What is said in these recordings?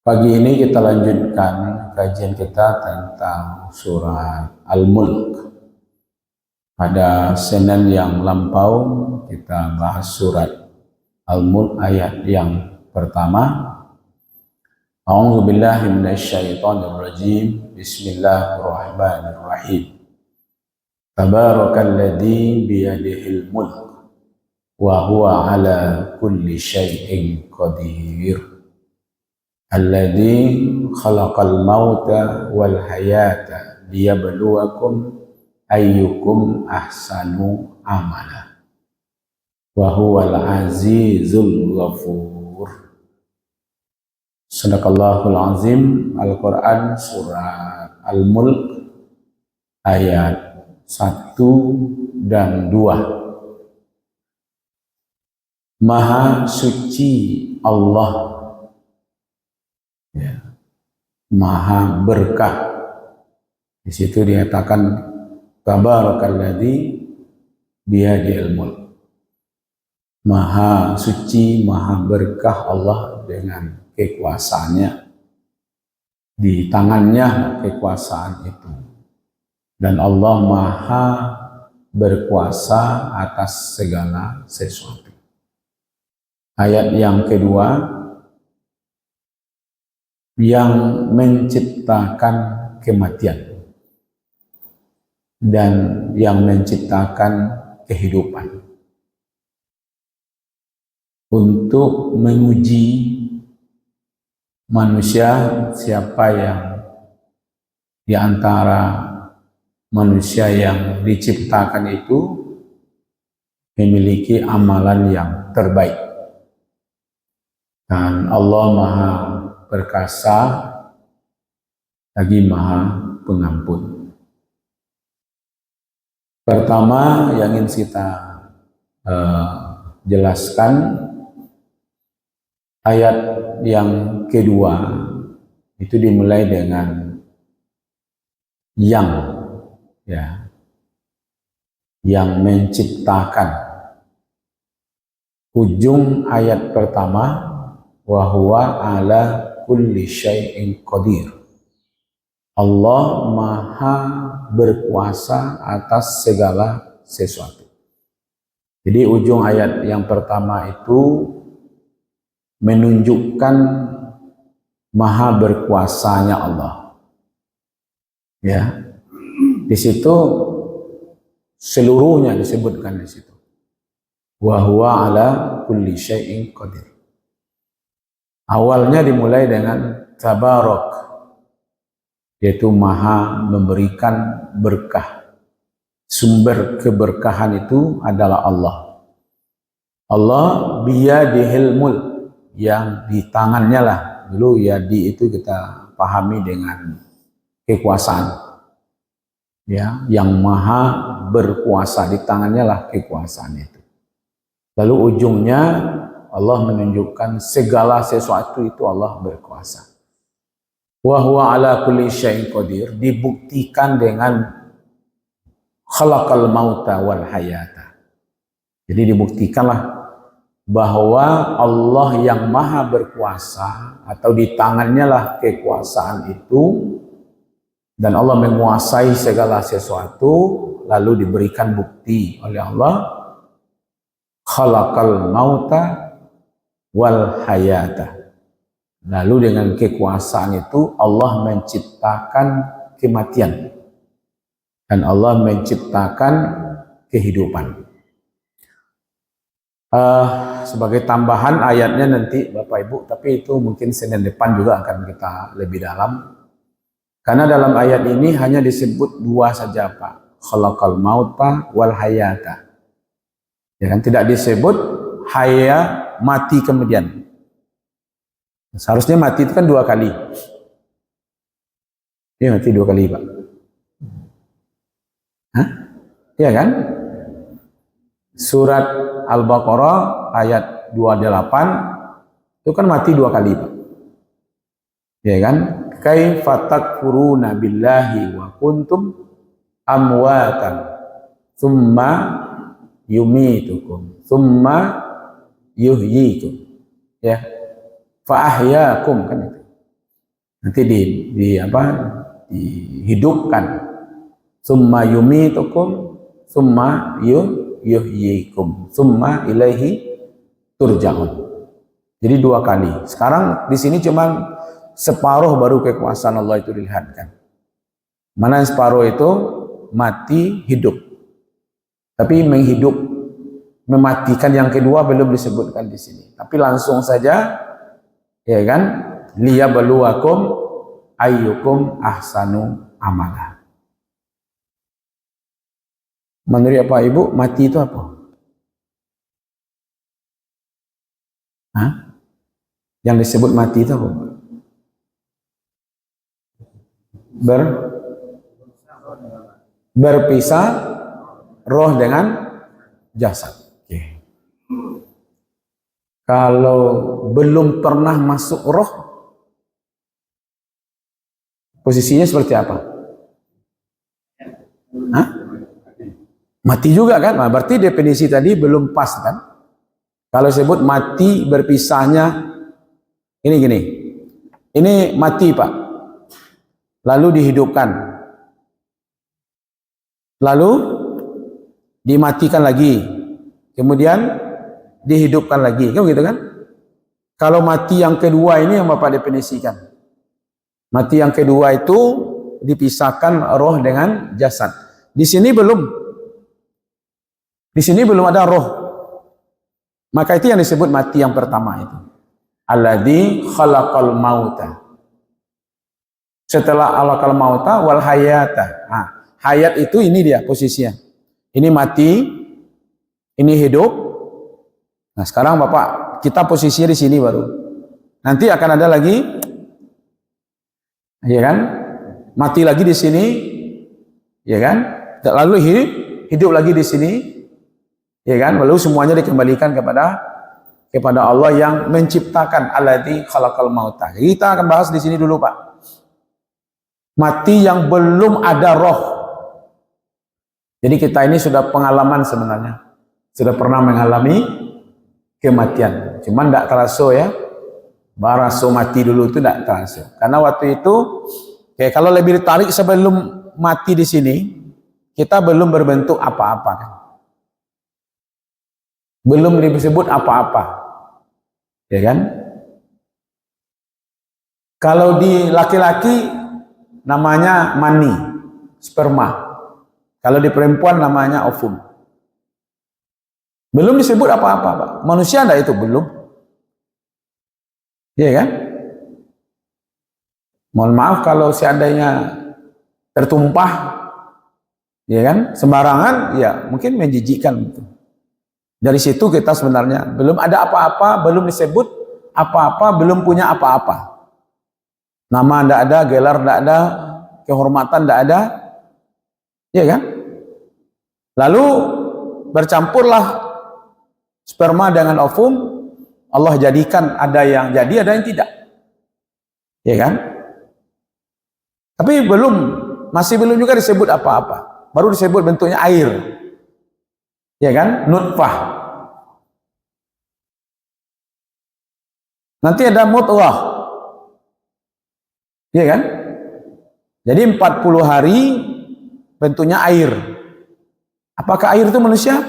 Pagi ini kita lanjutkan kajian kita tentang surat Al-Mulk. Pada Senin yang lampau kita bahas surat Al-Mulk ayat yang pertama. A'udzubillahi minasyaitonirrajim. Bismillahirrahmanirrahim. Tabarakalladzi biyadihil mulk wa huwa ala kulli syai'in qadir. Alladzi khalaqal mauta wal hayata liyabluwakum ayyukum ahsanu amala wa huwal azizul ghafur. Sadaqallahul azim. Al-Quran surat Al-Mulk ayat 1 dan 2. Maha suci Allah, Maha berkah. Di situ dinyatakan tabarakalladzi biyadihil mulk. Maha suci, maha berkah Allah dengan kekuasaannya. Di tangannya kekuasaan itu. Dan Allah maha berkuasa atas segala sesuatu. Ayat yang kedua, yang menciptakan kematian dan yang menciptakan kehidupan untuk menguji manusia, siapa yang di antara manusia yang diciptakan itu memiliki amalan yang terbaik. Dan Allah Maha perkasa lagi maha pengampun. Pertama yang ingin kita jelaskan, ayat yang kedua itu dimulai dengan yang menciptakan. Ujung ayat pertama, wa huwa ala kulli syai'in qadir. Allah maha berkuasa atas segala sesuatu. Jadi ujung ayat yang pertama itu menunjukkan maha berkuasanya Allah. Ya. Di situ seluruhnya disebutkan di situ. Wa huwa ala kulli syai'in qadir. Awalnya dimulai dengan tabarak, yaitu maha memberikan berkah. Sumber keberkahan itu adalah Allah. Allah biyadihil mulk, yang di tangannya lah. Dulu yadi itu kita pahami dengan kekuasaan. Ya, yang maha berkuasa, di tangannya lah kekuasaan itu. Lalu ujungnya Allah menunjukkan segala sesuatu itu Allah berkuasa. Wa huwa ala kulli syai'in qadir, dibuktikan dengan khalaqal mauta wal hayata. Jadi dibuktikanlah bahwa Allah yang maha berkuasa, atau di tangannya lah kekuasaan itu, dan Allah menguasai segala sesuatu, lalu diberikan bukti oleh Allah, khalaqal mauta wal hayata. Lalu dengan kekuasaan itu Allah menciptakan kematian dan Allah menciptakan kehidupan. Sebagai tambahan ayatnya nanti Bapak Ibu, tapi itu mungkin Senin depan juga akan kita lebih dalam. Karena dalam ayat ini hanya disebut dua saja Pak, khalaqal mauta wal hayata. Ya kan, tidak disebut haya, mati kemudian. Seharusnya mati itu kan 2 kali. Iya, mati 2 kali Pak. Hah? Iya kan? Surat Al-Baqarah ayat 28 itu kan mati 2 kali Pak. Iya kan? Kaifa takfuruna billahi wa kuntum amwatan tsumma yumitukum tsumma yuhyikum, ya, fa ahyakum, kan itu. Nanti dihidupkan. Summa yumitukum, summa yuhyikum, summa ilaihi turja'un. Jadi 2 kali. Sekarang di sini cuma separuh baru kekuasaan Allah itu dilihatkan. Mana yang separuh itu mati hidup. Tapi mematikan yang kedua belum disebutkan di sini. Tapi langsung saja, ya kan? Liyabluwakum ayyukum ahsanu amala. Menurut Bapak Ibu, mati itu apa? Hah? Yang disebut mati itu apa? Berpisah roh dengan jasad. Okay. Kalau belum pernah masuk roh, posisinya seperti apa? Hah? Mati juga kan? Nah, berarti definisi tadi belum pas kan? Kalau sebut mati berpisahnya, ini gini. Ini mati Pak. Lalu dihidupkan. Lalu dimatikan lagi. Kemudian dihidupkan lagi. Kan gitu kan? Kalau mati yang kedua ini yang Bapak definisikan. Mati yang kedua itu dipisahkan roh dengan jasad. Di sini belum ada roh. Maka itu yang disebut mati yang pertama itu. Alladzi khalaqal mauta. Setelah khalaqal mauta wal hayata. Nah, hayat itu ini dia posisinya. Ini mati, ini hidup. Nah, sekarang Bapak, kita posisinya di sini baru. Nanti akan ada lagi, ya kan? Mati lagi di sini, ya kan? Lalu hidup lagi di sini, ya kan? Lalu semuanya dikembalikan kepada Allah yang menciptakan alladzi khalaqal mauta. Kita akan bahas di sini dulu, Pak. Mati yang belum ada roh. Jadi kita ini sudah pengalaman sebenarnya. Sudah pernah mengalami kematian. Cuman tidak terasa ya. Baraso mati dulu itu tidak terasa. Karena waktu itu, kalau lebih ditarik sebelum mati di sini, kita belum berbentuk apa-apa kan. Belum disebut apa-apa. Ya kan? Kalau di laki-laki namanya mani, sperma. Kalau di perempuan namanya ovum. Belum disebut apa-apa, Pak. Manusia enggak itu belum. Iya kan? Mohon maaf kalau seandainya tertumpah, ya kan? Sembarangan, ya mungkin menjijikkan gitu. Dari situ kita sebenarnya belum ada apa-apa, belum disebut apa-apa, belum punya apa-apa. Nama enggak ada, gelar enggak ada, kehormatan enggak ada. Ya kan? Lalu bercampurlah sperma dengan ovum, Allah jadikan ada yang jadi, ada yang tidak. Ya kan? Tapi masih belum juga disebut apa-apa. Baru disebut bentuknya air. Ya kan? Nutfah. Nanti ada mudghah. Ya kan? Jadi 40 hari bentuknya air. Apakah air itu manusia?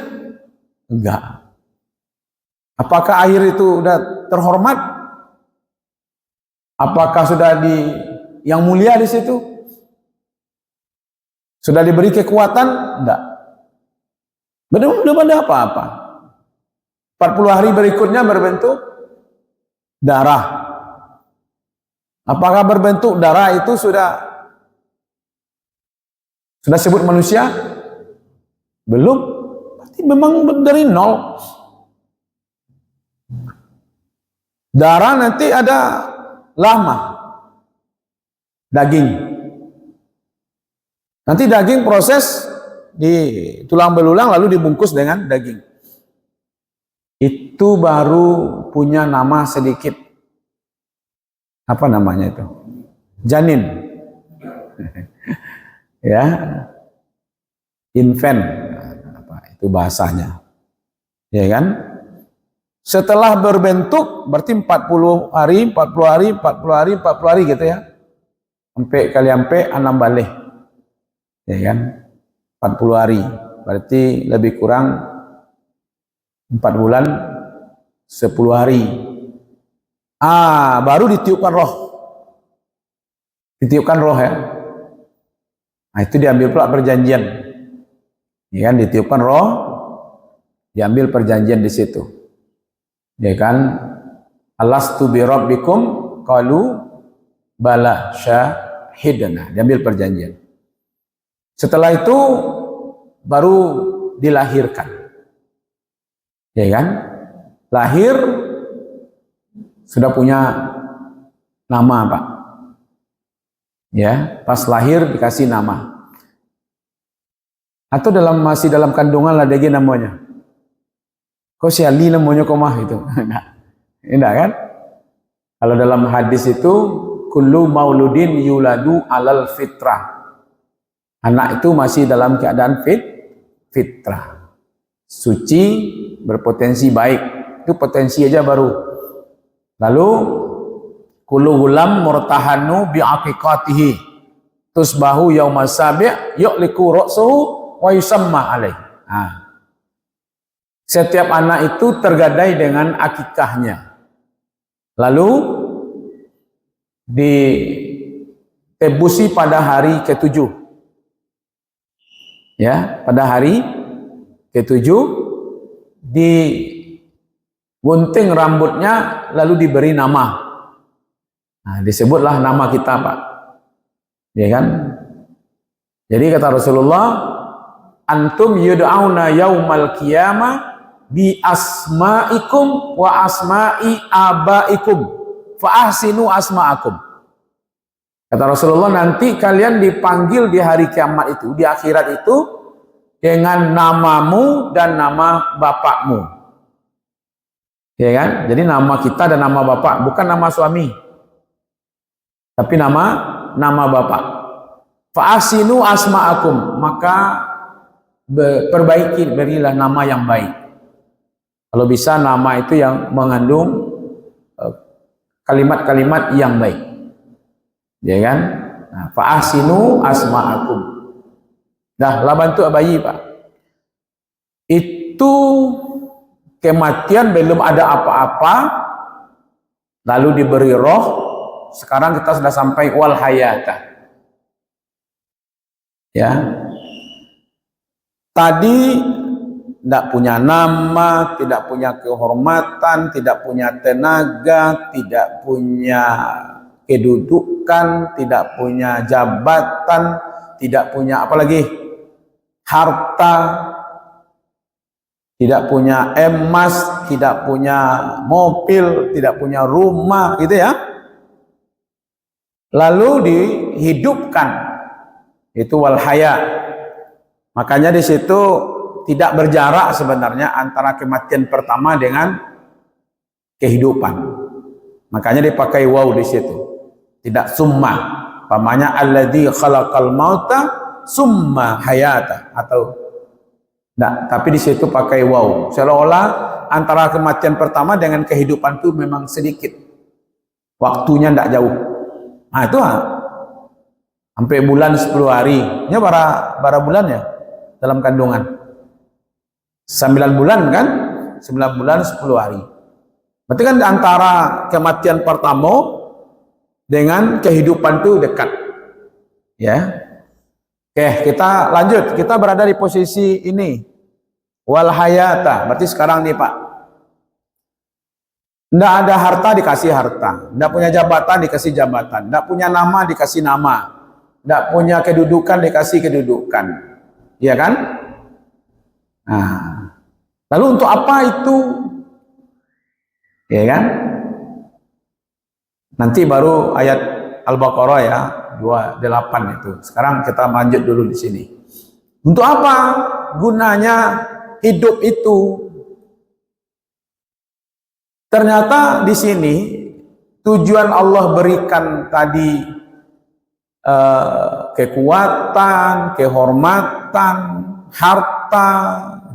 Enggak. Apakah air itu sudah terhormat? Apakah sudah yang mulia di situ? Sudah diberi kekuatan? Enggak. Belum ada apa-apa. 40 hari berikutnya berbentuk darah. Apakah berbentuk darah itu sudah sebut manusia? Belum. Berarti memang dari nol. Darah nanti ada lahma, daging. Nanti daging proses di tulang belulang lalu dibungkus dengan daging. Itu baru punya nama sedikit. Apa namanya itu? Janin. Ya. Infant. Apa itu bahasanya. Ya kan? Setelah berbentuk berarti 40 hari, 40 hari, 40 hari, 40 hari gitu ya. sampai enam balik, ya kan, 40 hari, berarti lebih kurang 4 bulan 10 hari. Baru ditiupkan roh, ya. Nah, itu diambil pula perjanjian, ya kan, ditiupkan roh, diambil perjanjian di situ, ya kan. Alastu bi rabbikum qalu bala syahidna, diambil perjanjian. Setelah itu baru dilahirkan, ya kan, lahir sudah punya nama, Pak, ya, pas lahir dikasih nama, atau masih dalam kandungan lah dia namanya, kok si Ali namanya komah itu. Enggak kan? Kalau dalam hadis itu kullu mauludin yuladu alal fitrah, anak itu masih dalam keadaan fitrah, suci, berpotensi baik, itu potensi aja baru. Lalu kullu gulam murtahanu bi aqiqatihi tusbahu yaumas sabi' yu'liku ra'suhu wa yusamma alaih. Setiap anak itu tergadai dengan akikahnya, lalu ditebusi pada hari ke-7, ya, pada hari ke-7 digunting rambutnya, lalu diberi nama. Disebutlah nama kita, Pak, ya kan. Jadi kata Rasulullah, antum yud'auna yaumal qiyamah bi asma'ikum wa asma'i abaikum fa ahsinu asma'akum. Kata Rasulullah, nanti kalian dipanggil di hari kiamat itu, di akhirat itu, dengan namamu dan nama bapakmu, ya kan. Jadi nama kita dan nama bapak, bukan nama suami, tapi nama bapak. Fa ahsinu asma'akum, maka perbaiki, berilah nama yang baik. Kalau bisa nama itu yang mengandung kalimat-kalimat yang baik, ya kan. Fa ahsinu asma'akum. Lah bantu bayi, Pak. Itu kematian belum ada apa-apa, lalu diberi roh. Sekarang kita sudah sampai wal hayata, ya. Tadi tidak punya nama, tidak punya kehormatan, tidak punya tenaga, tidak punya kedudukan, tidak punya jabatan, tidak punya apalagi harta, tidak punya emas, tidak punya mobil, tidak punya rumah, gitu ya. Lalu dihidupkan, itu wal haya. Makanya di situ tidak berjarak sebenarnya antara kematian pertama dengan kehidupan. Makanya dipakai waw di situ, tidak summa. Pamanya alladzi khalaqal mauta summa hayata, atau enggak, tapi di situ pakai waw. Seolah-olah antara kematian pertama dengan kehidupan itu memang sedikit, waktunya enggak jauh. Itu sampai bulan 10 hari. Ini bara bulan ya dalam kandungan. 9 bulan kan? 9 bulan 10 hari. Berarti kan antara kematian pertama dengan kehidupan itu dekat. Ya. Oke, kita lanjut. Kita berada di posisi ini. Wal hayata. Berarti sekarang nih, Pak. Tidak ada harta dikasih harta. Tidak punya jabatan dikasih jabatan. Tidak punya nama dikasih nama. Tidak punya kedudukan dikasih kedudukan. Iya kan? Lalu untuk apa itu? Ya kan? Nanti baru ayat Al-Baqarah ya, 28 itu. Sekarang kita lanjut dulu di sini. Untuk apa gunanya hidup itu? Ternyata di sini tujuan Allah berikan tadi kekuatan, kehormatan, harta,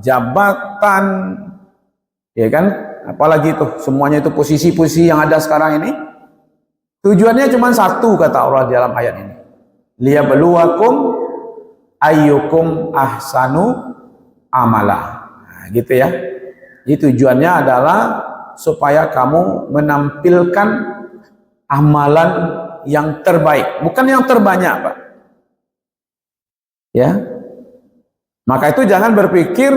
jabatan, ya kan? Apalagi itu semuanya itu posisi-posisi yang ada sekarang ini. Tujuannya cuma satu, kata Allah dalam ayat ini. liyabluwakum ayyukum ahsanu amala. Nah, gitu ya. Jadi tujuannya adalah supaya kamu menampilkan amalan yang terbaik, bukan yang terbanyak, Pak. Ya. Maka itu jangan berpikir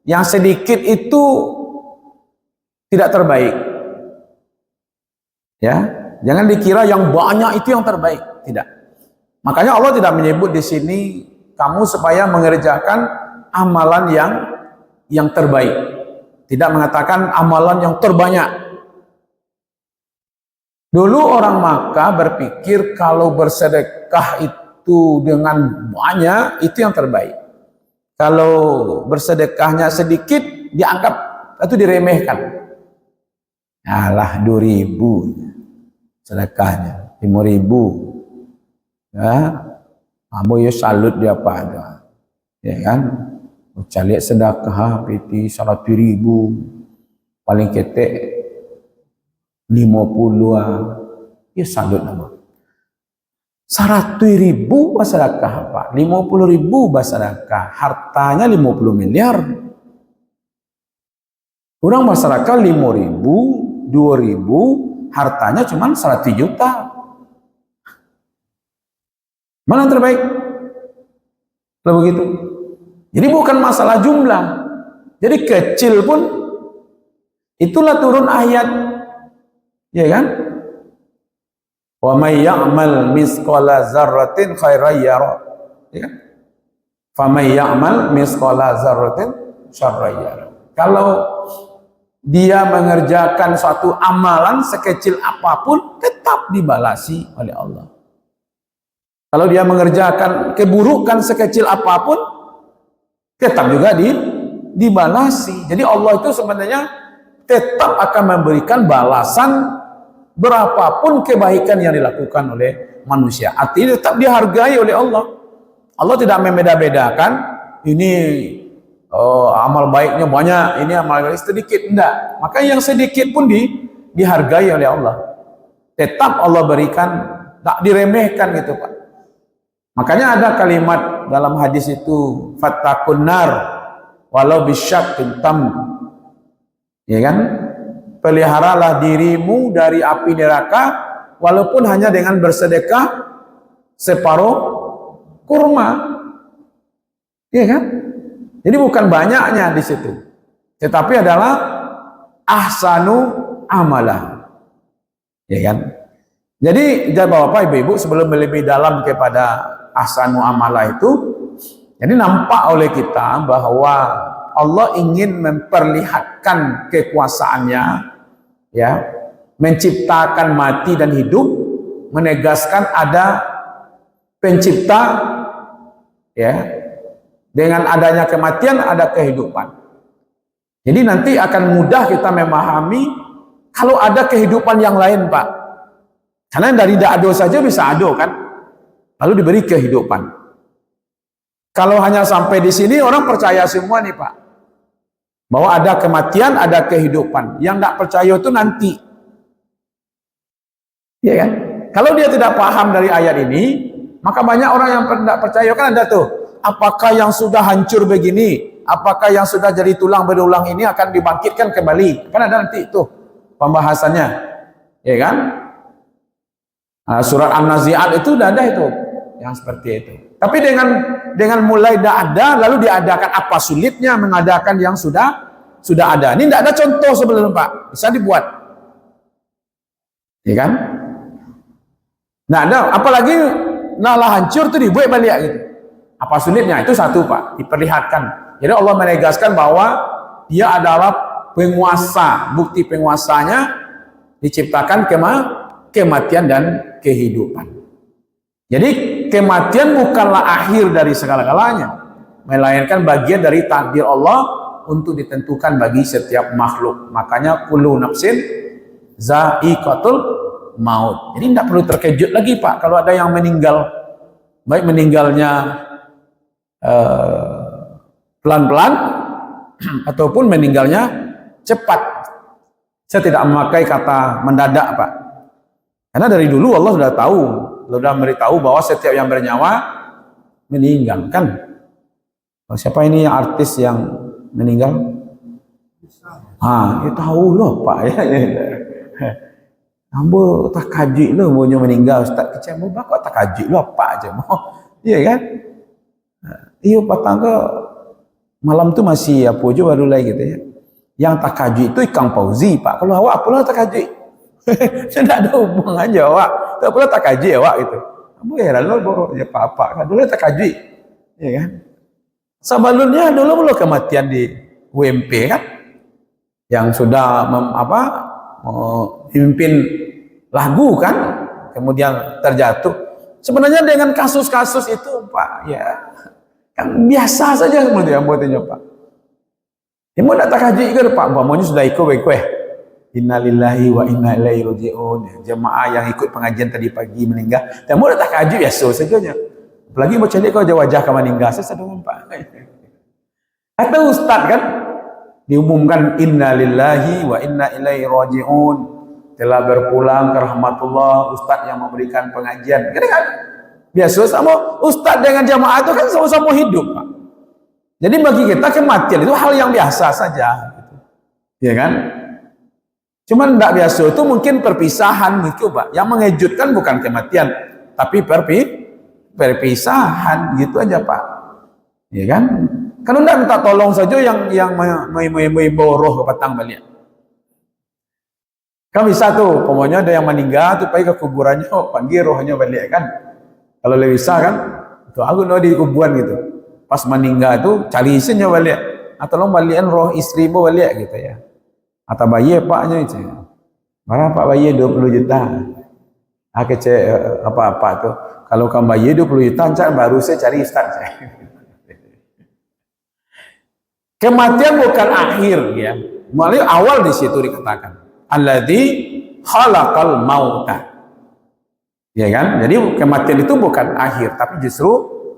yang sedikit itu tidak terbaik. Ya, jangan dikira yang banyak itu yang terbaik, tidak. Makanya Allah tidak menyebut di sini kamu supaya mengerjakan amalan yang terbaik. Tidak mengatakan amalan yang terbanyak. Dulu orang Makkah berpikir kalau bersedekah itu dengan banyak itu yang terbaik. Kalau bersedekahnya sedikit dianggap itu diremehkan. Alah 2.000 sedekahnya, 5.000. Ya, kamu ya salut dia apa ada. Ya kan? Calik sedekah piti 100.000 paling ketek 50 ya salut nama. 100.000 bersedekah apa? 50.000 bersedekah, hartanya 50 miliar. Orang bersedekah 5.000, 2.000, hartanya cuma 100 juta. Mana yang terbaik? Kalau begitu. Jadi bukan masalah jumlah. Jadi kecil pun itulah turun ayat. Ya kan? Wa may ya'mal misqala dzarratin khairan yara. Ya kan? Fa may ya'mal misqala dzarratin syarran yara. Kalau dia mengerjakan suatu amalan sekecil apapun tetap dibalasi oleh Allah. Kalau dia mengerjakan keburukan sekecil apapun tetap juga dibalasi. Jadi Allah itu sebenarnya tetap akan memberikan balasan berapapun kebaikan yang dilakukan oleh manusia. Artinya tetap dihargai oleh Allah. Allah tidak membeda-bedakan ini amal baiknya banyak, ini amal baik sedikit, enggak. Maka yang sedikit pun dihargai oleh Allah. Tetap Allah berikan, tak diremehkan gitu, Pak. Makanya ada kalimat dalam hadis itu, fattakun nar walau bisyaqqin tam. Ya kan? Peliharalah dirimu dari api neraka walaupun hanya dengan bersedekah separuh kurma. Ya kan? Jadi bukan banyaknya di situ. Tetapi adalah ahsanu amalah. Ya kan? Jadi Bapak Ibu sebelum lebih dalam kepada ahsanu amalah itu, jadi nampak oleh kita bahwa Allah ingin memperlihatkan kekuasaannya, ya, menciptakan mati dan hidup, menegaskan ada pencipta, ya, dengan adanya kematian ada kehidupan. Jadi nanti akan mudah kita memahami kalau ada kehidupan yang lain, Pak. Karena dari tidak ada saja bisa ada kan, lalu diberi kehidupan. Kalau hanya sampai di sini orang percaya semua nih, Pak, bahwa ada kematian, ada kehidupan. Yang tidak percaya itu nanti, ya kan? Kalau dia tidak paham dari ayat ini, maka banyak orang yang tidak percaya. Kan ada tuh, apakah yang sudah hancur begini, apakah yang sudah jadi tulang berulang ini akan dibangkitkan kembali? Kan ada nanti itu pembahasannya, ya kan? Nah, surat An-Nazi'at itu sudah ada itu yang seperti itu. Tapi dengan mulai tidak ada, lalu diadakan, apa sulitnya mengadakan yang sudah ada? Ini tidak ada contoh sebelum, Pak, bisa dibuat, ya kan? Nah, ada apalagi nalah hancur itu dibuat balik gitu. Apa sulitnya? Itu satu, Pak, diperlihatkan. Jadi Allah menegaskan bahwa dia adalah penguasa, bukti penguasanya diciptakan kematian dan kehidupan. Jadi kematian bukanlah akhir dari segala-galanya, melainkan bagian dari takdir Allah untuk ditentukan bagi setiap makhluk. Makanya kullu nafsin za'iqatul maut. Jadi tidak perlu terkejut lagi, Pak, kalau ada yang meninggal, baik meninggalnya pelan-pelan ataupun meninggalnya cepat. Saya tidak memakai kata mendadak, Pak, karena dari dulu Allah sudah tahu sudah memberitahu bahwa setiap yang bernyawa meninggal kan. Siapa ini yang artis yang meninggal? Ya tahu loh Pak ya. Ambo tak kaji loh mau meninggal Ustaz kecil ambo bakal tak kaji loh Pak aja mau. Iya kan? Iya patangga malam tu masih apa aja baru lagi gitu ya. Yang tak kaji itu Kang Fauzi Pak. Kalau awak pula tak kaji. Saya tidak ada hubungan aja awak. Tak pula tak kaji awak gitu. Ambo heran loh ya Pak kan dulu tak kaji. Iya kan? Sebelumnya dulu belum kematian di UMP kan, yang sudah memimpin lagu kan, kemudian terjatuh. Sebenarnya dengan kasus-kasus itu Pak, ya kan biasa saja kemudian buatnya Pak. Ya mau tak kaji ke Pak, umpamanya sudah ikut Innalillahi wa inna ilaihi raji'un. Jemaah yang ikut pengajian tadi pagi meninggal, dan mau tak kaji biasa saja. Apalagi mau cari kau wajah kamu meninggal, saya sedang Pak. Atau Ustaz kan diumumkan innalillahi wa inna ilaihi raji'un, telah berpulang ke rahmatullah Ustaz yang memberikan pengajian. Kan biasa sama Ustaz dengan jamaah itu kan sama-sama hidup Pak. Jadi bagi kita kematian itu hal yang biasa saja gitu. Ya kan? Cuman tidak biasa itu mungkin perpisahan gitu Pak. Yang mengejutkan bukan kematian, tapi perpisahan gitu aja Pak. Ya kan? Kan anda minta tolong saja yang membawa roh ke petang balik. Kan bisa tuh, pokoknya ada yang meninggal tuh pergi ke kuburannya, panggil rohnya balik kan. Kalau lebih bisa kan, tuh aku di kuburan gitu. Pas meninggal tuh cari isinya balik. Atau lo balikin roh istrimu balik gitu ya. Atau bayi paknya itu. Berapa Pak bayi 20 juta. Apa-apa tuh. Kalau kamu bayi 20 juta, baru saya cari Ustaz. Kematian bukan akhir ya. Mulai awal di situ dikatakan. Alladzi khalaqal mauta. Ya kan? Jadi kematian itu bukan akhir, tapi justru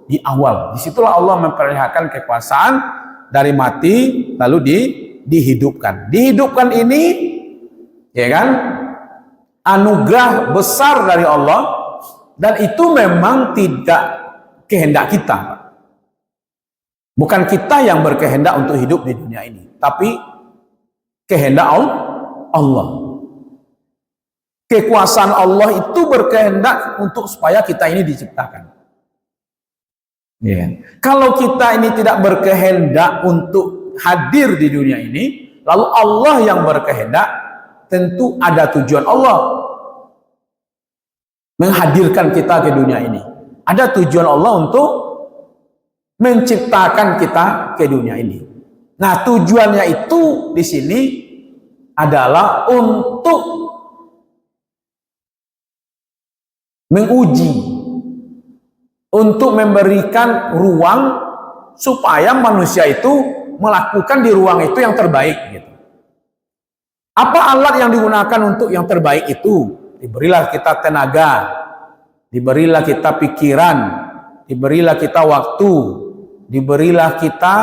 di awal. Disitulah Allah memperlihatkan kekuasaan dari mati lalu dihidupkan. Dihidupkan ini, ya kan? Anugerah besar dari Allah, dan itu memang tidak kehendak kita. Bukan kita yang berkehendak untuk hidup di dunia ini, tapi kehendak Allah. Kekuasaan Allah itu berkehendak untuk supaya kita ini diciptakan. Yeah. Kalau kita ini tidak berkehendak untuk hadir di dunia ini, lalu Allah yang berkehendak, tentu ada tujuan Allah menghadirkan kita ke dunia ini. Ada tujuan Allah untuk menciptakan kita ke dunia ini. Nah, tujuannya itu di sini adalah untuk menguji, untuk memberikan ruang supaya manusia itu melakukan di ruang itu yang terbaik gitu. Apa alat yang digunakan untuk yang terbaik itu? Diberilah kita tenaga, diberilah kita pikiran, diberilah kita waktu, diberilah kita